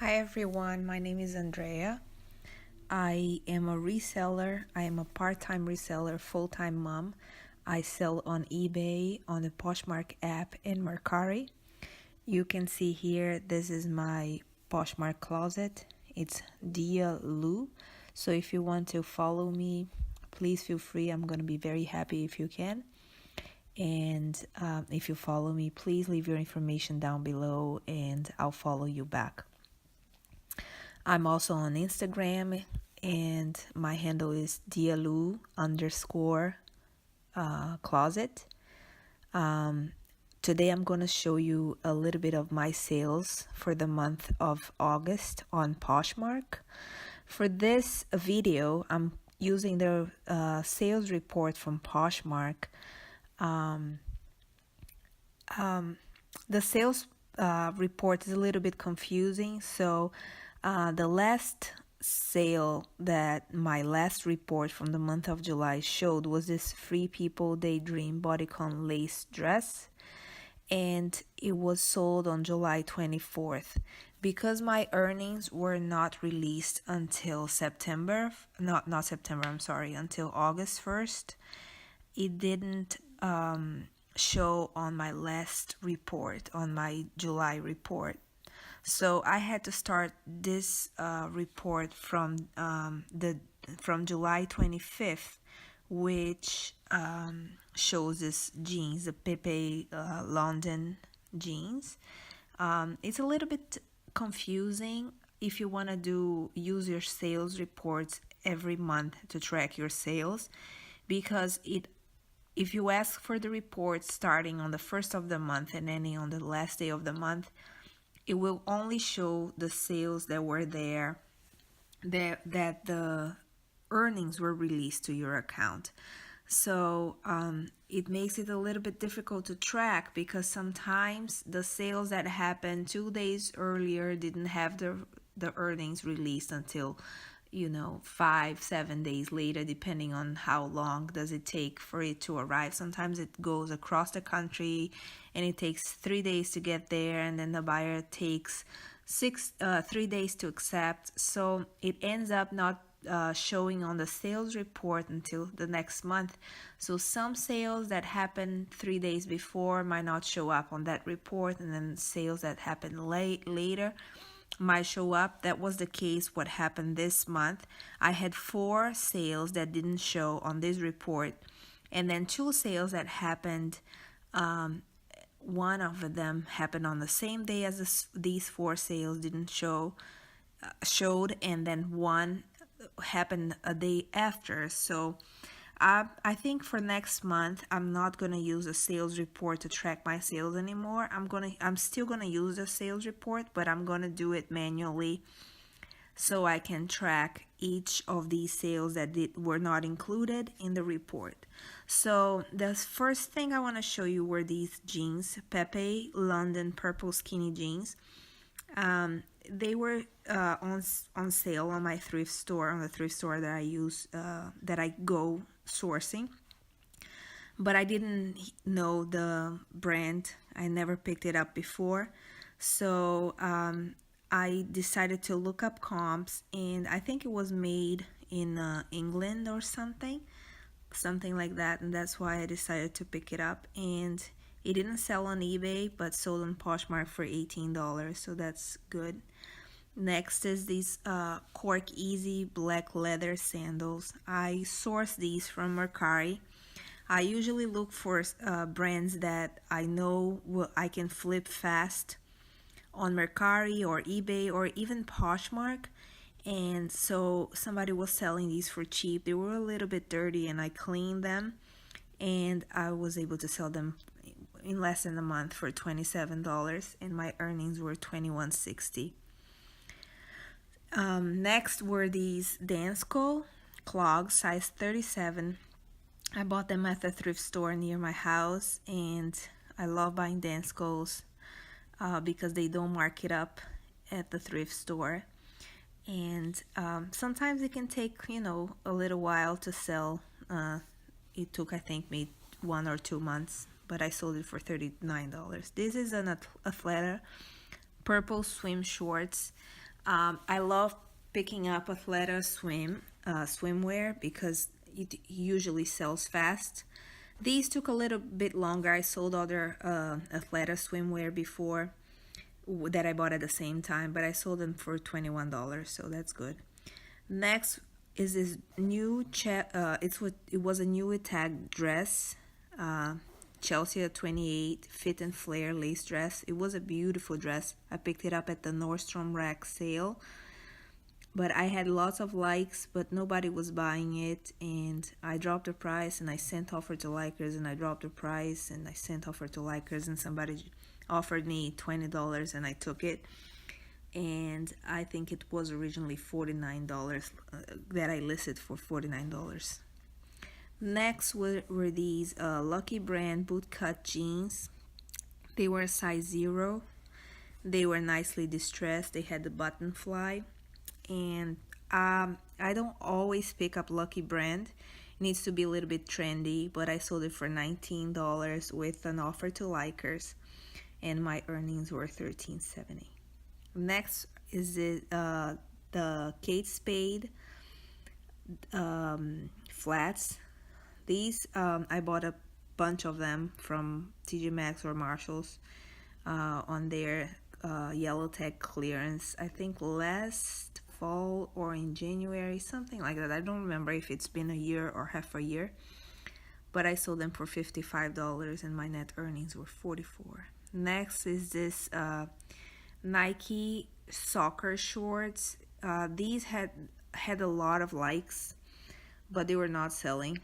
Hi everyone, my name is Andrea. I am a reseller. I am a part-time reseller, full-time mom. I sell on eBay, on the Poshmark app, and Mercari. You can see here, this is my Poshmark closet. It's DEALU. So if you want to follow me, please feel free. I'm going to be very happy if you can. And if you follow me, please leave your information down below and I'll follow you back. I'm also on Instagram and my handle is DEALU _ closet. Today I'm going to show you a little bit of my sales for the month of August on Poshmark. For this video, I'm using the sales report from Poshmark. The sales report is a little bit confusing, so the last sale that my last report from the month of July showed was this Free People Daydream bodycon lace dress, and it was sold on July 24th. Because my earnings were not released until until August 1st, it didn't show on my last report, on my July report. So I had to start this report from July 25th, which shows this jeans, the Pepe London jeans. It's a little bit confusing if you want to use your sales reports every month to track your sales, because if you ask for the report starting on the first of the month and ending on the last day of the month, it will only show the sales that were there, that the earnings were released to your account. So it makes it a little bit difficult to track, because sometimes the sales that happened 2 days earlier didn't have the earnings released until 5-7 days later, depending on how long does it take for it to arrive. Sometimes it goes across the country and it takes 3 days to get there, and then the buyer takes 3 days to accept. So it ends up not showing on the sales report until the next month. So some sales that happened 3 days before might not show up on that report, and then sales that happened later might show up. That was the case what happened this month. I had 4 sales that didn't show on this report, and then 2 sales that happened, one of them happened on the same day as these 4 sales didn't showed, and then one happened a day after. So I think for next month I'm not gonna use a sales report to track my sales anymore. I'm still gonna use the sales report, but I'm gonna do it manually so I can track each of these sales that were not included in the report. So the first thing I want to show you were these jeans, Pepe London purple skinny jeans. They were on sale on my thrift store, on the thrift store that I use, that I go sourcing, but I didn't know the brand. I never picked it up before, so I decided to look up comps, and I think it was made in England or something like that, and that's why I decided to pick it up. And it didn't sell on eBay, but sold on Poshmark for $18, so that's good. Next is these Cork Easy black leather sandals. I source these from Mercari. I usually look for brands that I know I can flip fast on Mercari or eBay or even Poshmark. And so somebody was selling these for cheap. They were a little bit dirty, and I cleaned them, and I was able to sell them in less than a month for $27, and my earnings were $21.60. Next were these Dansko clogs, size 37. I bought them at the thrift store near my house, and I love buying Danskos because they don't mark it up at the thrift store. And sometimes it can take, a little while to sell. It took, I think, maybe 1 or 2 months, but I sold it for $39. This is an Athleta purple swim shorts. I love picking up Athleta swimwear because it usually sells fast. These took a little bit longer. I sold other Athleta swimwear before that I bought at the same time, but I sold them for $21, so that's good. Next is this new it was a new tag dress, Chelsea at 28 fit and flare lace dress. It was a beautiful dress. I picked it up at the Nordstrom Rack sale, but I had lots of likes, but nobody was buying it, and I dropped the price, and I sent offer to likers, and I dropped the price, and I sent offer to likers, and somebody offered me $20, and I took it. And I think it was originally $49 that I listed for $49. Next were these Lucky Brand bootcut jeans. They were a size 0. They were nicely distressed. They had the button fly. And I don't always pick up Lucky Brand. It needs to be a little bit trendy, but I sold it for $19 with an offer to likers, and my earnings were $13.70. Next is the Kate Spade flats. These I bought a bunch of them from TJ Maxx or Marshalls on their yellow tag clearance. I think last fall or in January, something like that. I don't remember if it's been a year or half a year, but I sold them for $55 and my net earnings were $44. Next is this Nike soccer shorts. These had a lot of likes, but they were not selling.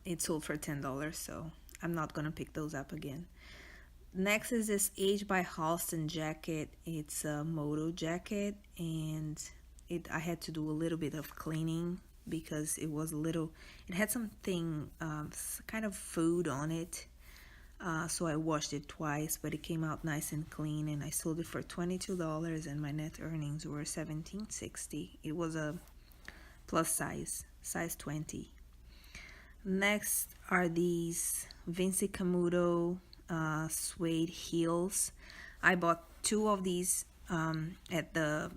It sold for $10, so I'm not gonna pick those up again. Next is this Age by Halston jacket. It's a moto jacket, and I had to do a little bit of cleaning because it had something kind of food on it. So I washed it twice, but it came out nice and clean, and I sold it for $22 and my net earnings were $17.60. It was a plus size 20. Next are these Vinci Camuto suede heels. I bought 2 of these at the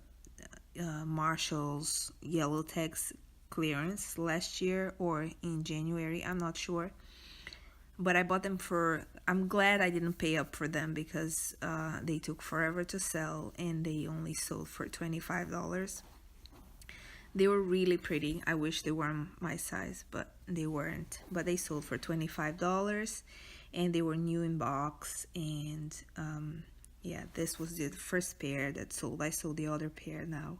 Marshalls yellow tags clearance last year or in January, I'm not sure. But I bought them I'm glad I didn't pay up for them because they took forever to sell and they only sold for $25. They were really pretty. I wish they were my size, but they weren't. But they sold for $25 and they were new in box. And yeah, this was the first pair that sold. I sold the other pair now.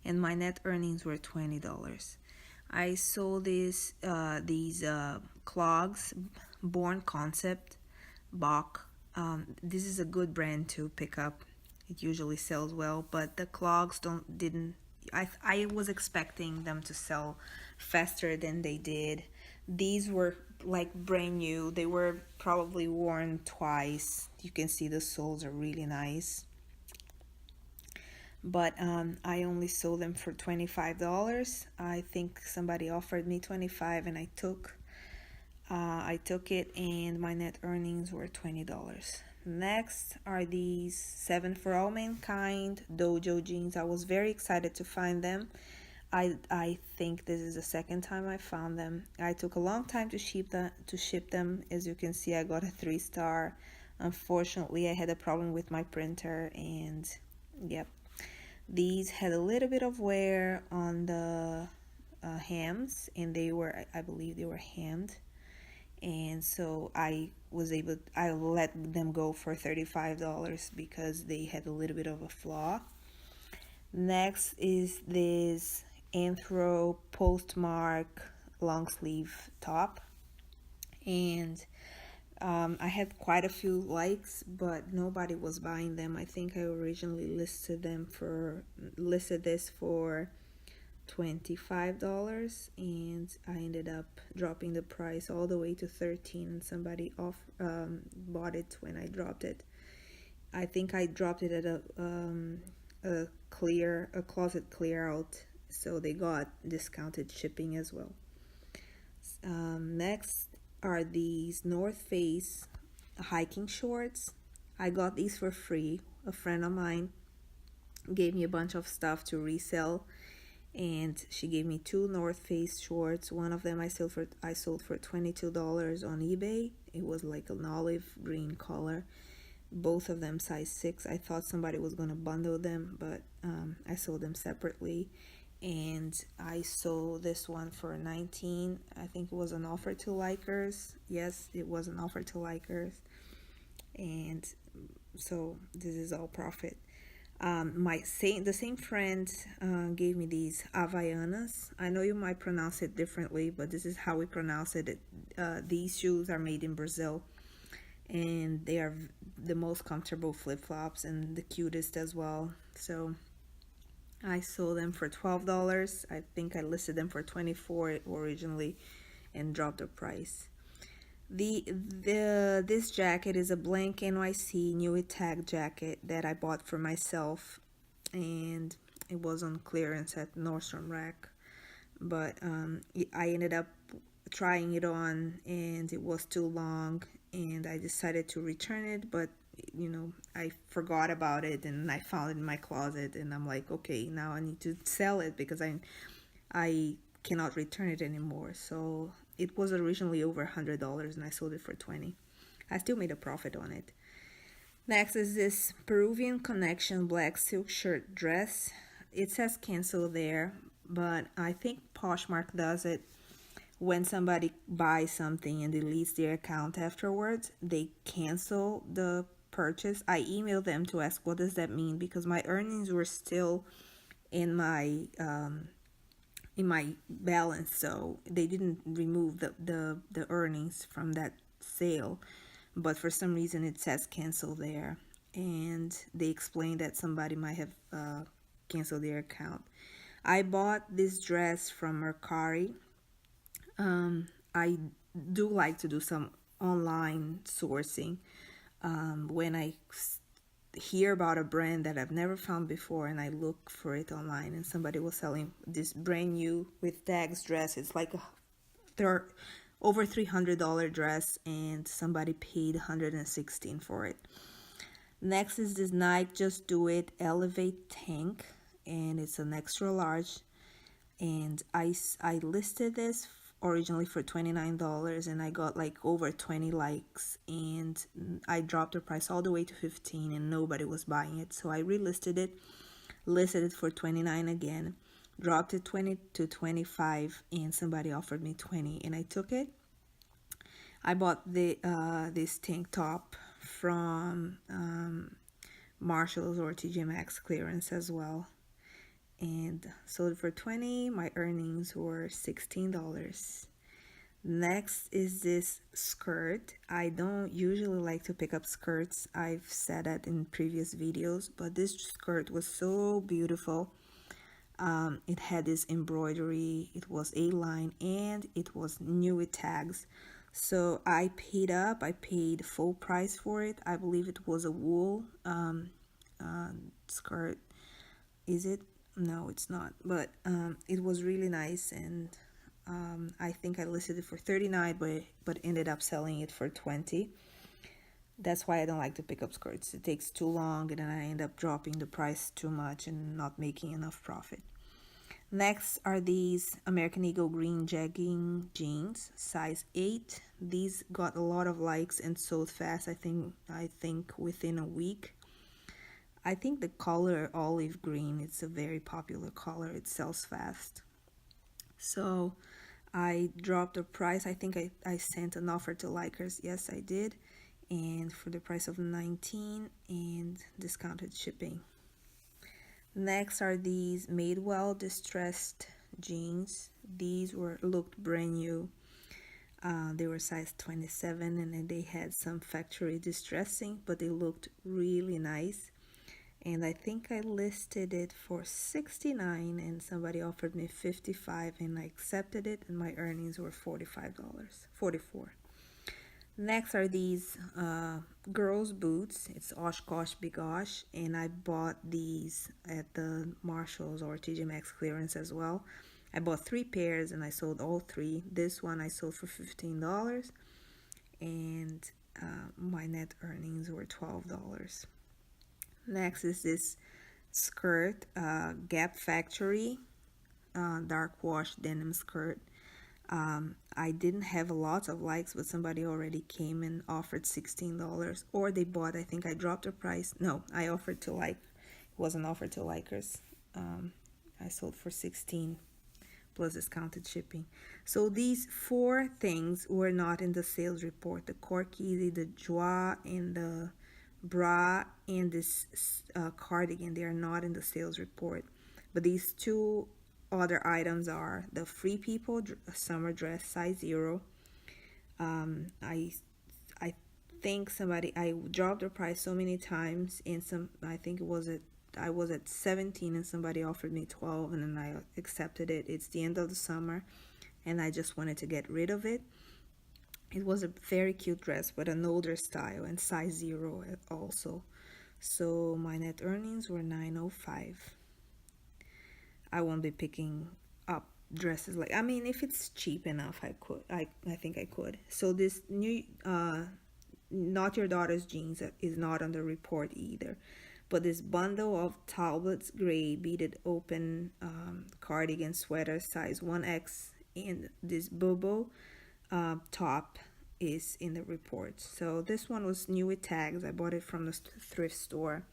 And my net earnings were $20. I sold these clogs, Born Concept, Bach. This is a good brand to pick up. It usually sells well, but the clogs didn't. I was expecting them to sell faster than they did. These were like brand new. They were probably worn twice. You can see the soles are really nice. But I only sold them for $25. I think somebody offered me $25 and I took it and my net earnings were $20. Next are these 7 for All Mankind Dojo jeans. I was very excited to find them. I think this is the second time I found them. I took a long time to ship them. As you can see, I got a 3-star. Unfortunately, I had a problem with my printer, and yep. These had a little bit of wear on the hems, and I believe they were hemmed. And so I let them go for $35 because they had a little bit of a flaw. Next is this Anthro Postmark long sleeve top, and I had quite a few likes, but nobody was buying them. I think I originally listed this for $25, and I ended up dropping the price all the way to $13, and somebody bought it when I dropped it. I think I dropped it at a closet clear out, so they got discounted shipping as well. Next are these North Face hiking shorts. I got these for free. A friend of mine gave me a bunch of stuff to resell, and she gave me two North Face shorts. One of them I sold for $22 on eBay. It was like an olive green color. Both of them size 6. I thought somebody was gonna bundle them, but I sold them separately. And I sold this one for 19. I think it was an offer to likers. Yes, it was an offer to likers. And so this is all profit. The same friend gave me these Havaianas. I know you might pronounce it differently, but this is how we pronounce it. These shoes are made in Brazil, and they are the most comfortable flip-flops and the cutest as well. So I sold them for $12. I think I listed them for $24 originally and dropped the price. This jacket is a blank NYC new tag jacket that I bought for myself, and it was on clearance at Nordstrom Rack. But I ended up trying it on, and it was too long, and I decided to return it. But I forgot about it, and I found it in my closet, and I'm like, okay, now I need to sell it because I cannot return it anymore. So it was originally over $100, and I sold it for $20. I still made a profit on it. Next is this Peruvian Connection black silk shirt dress. It says cancel there, but I think Poshmark does it. When somebody buys something and deletes their account afterwards, they cancel the purchase. I emailed them to ask what does that mean, because my earnings were still in my balance, so they didn't remove the earnings from that sale, but for some reason it says cancel there, and they explained that somebody might have canceled their account. I bought this dress from Mercari. I do like to do some online sourcing when I hear about a brand that I've never found before, and I look for it online, and somebody was selling this brand new with tags dress. It's like over $300 dress, and somebody paid $116 for it. Next is this Nike Just Do It Elevate tank, and it's an extra large, and I listed this originally for $29, and I got like over 20 likes, and I dropped the price all the way to $15, and nobody was buying it. So I relisted it, listed it for $29 again, dropped it 20 to 25, and somebody offered me 20, and I took it. I bought this tank top from Marshalls or TJ Maxx clearance as well, and sold it for $20. My earnings were $16. Next is this skirt. I don't usually like to pick up skirts. I've said that in previous videos, but this skirt was so beautiful. It had this embroidery, it was A-line, and it was new with tags. So I paid full price for it. I believe it was a wool skirt. Is it? No, it's not, but it was really nice, and I think I listed it for $39, but ended up selling it for $20. That's why I don't like to pick up skirts. It takes too long, and then I end up dropping the price too much and not making enough profit. Next are these American Eagle green jegging jeans, size 8. These got a lot of likes and sold fast. I think within a week. I think the color olive green, it's a very popular color. It sells fast. So I dropped the price. I think I sent an offer to likers. Yes, I did. And for the price of $19 and discounted shipping. Next are these Madewell distressed jeans. These looked brand new. They were size 27, and they had some factory distressing, but they looked really nice. And I think I listed it for $69, and somebody offered me $55, and I accepted it, and my earnings were $44. Next are these girls boots. It's Oshkosh Bigosh, and I bought these at the Marshalls or TJ Maxx clearance as well. I bought 3 pairs, and I sold all 3. This one I sold for $15, and my net earnings were $12. Next is this skirt, Gap Factory, dark wash denim skirt. I didn't have lots of likes, but somebody already came and offered $16, or they bought. I think I dropped the price. No, I offered to like, it wasn't offered to likers. I sold for 16 plus discounted shipping. So these 4 things were not in the sales report: the corky, the joie, and the bra, and this cardigan. They are not in the sales report, but these 2 other items are the Free People summer dress size 0. I think I dropped the price so many times, and I think I was at 17 and somebody offered me 12, and then I accepted it. It's the end of the summer and I just wanted to get rid of it. It was a very cute dress, but an older style and size 0 also. So my net earnings were $905. I won't be picking up dresses like, I mean, if it's cheap enough, I could. I think I could. So this new Not Your Daughter's jeans is not on the report either. But this bundle of Talbot's gray beaded open cardigan sweater size 1X and this Bobo top is in the report. So this one was new with tags. I bought it from the thrift store.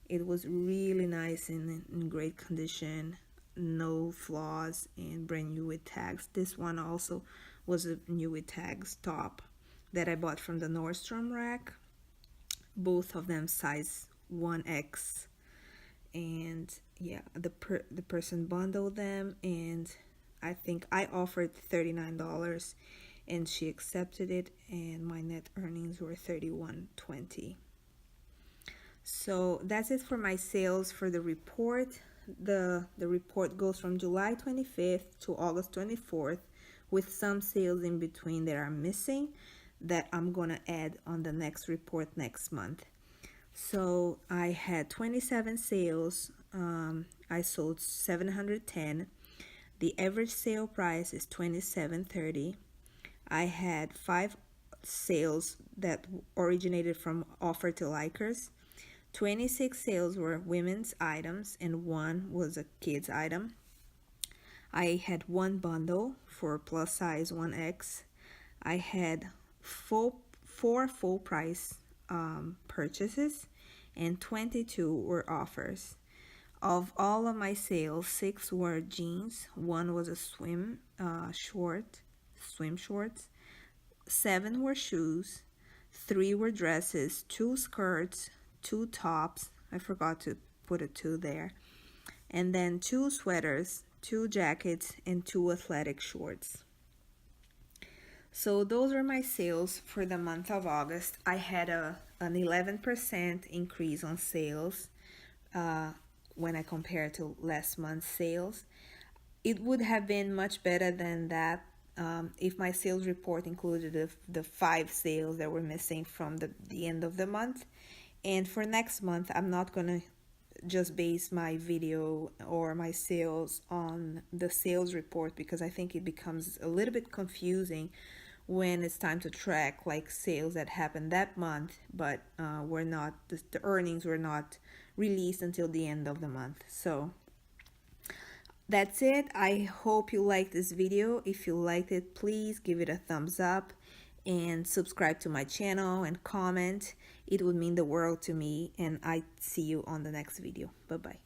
It was really nice and in great condition, no flaws, and brand new with tags. This one also was a new with tags top that I bought from the Nordstrom rack. Both of them size 1X, and yeah, the person bundled them, and I think I offered $39 and she accepted it, and my net earnings were $31.20. So that's it for my sales for the report. The report goes from July 25th to August 24th with some sales in between that are missing that I'm gonna add on the next report next month. So I had 27 sales. I sold 710. The average sale price is $27.30. I had 5 sales that originated from offer to likers. 26 sales were women's items and 1 was a kid's item. I had 1 bundle for plus size 1X. I had 4 full price purchases, and 22 were offers. Of all of my sales, 6 were jeans, 1 was a swim shorts, 7 were shoes, 3 were dresses, 2 skirts, 2 tops, I forgot to put a 2 there, and then 2 sweaters, 2 jackets, and 2 athletic shorts. So those are my sales for the month of August. I had an 11% increase on sales when I compare to last month's sales. It would have been much better than that if my sales report included the 5 sales that were missing from the end of the month. And for next month, I'm not going to just base my video or my sales on the sales report, because I think it becomes a little bit confusing when it's time to track like sales that happened that month, but the earnings were not released until the end of the month. So that's it. I hope you liked this video. If you liked it, please give it a thumbs up and subscribe to my channel and comment. It would mean the world to me, and I see you on the next video. Bye bye.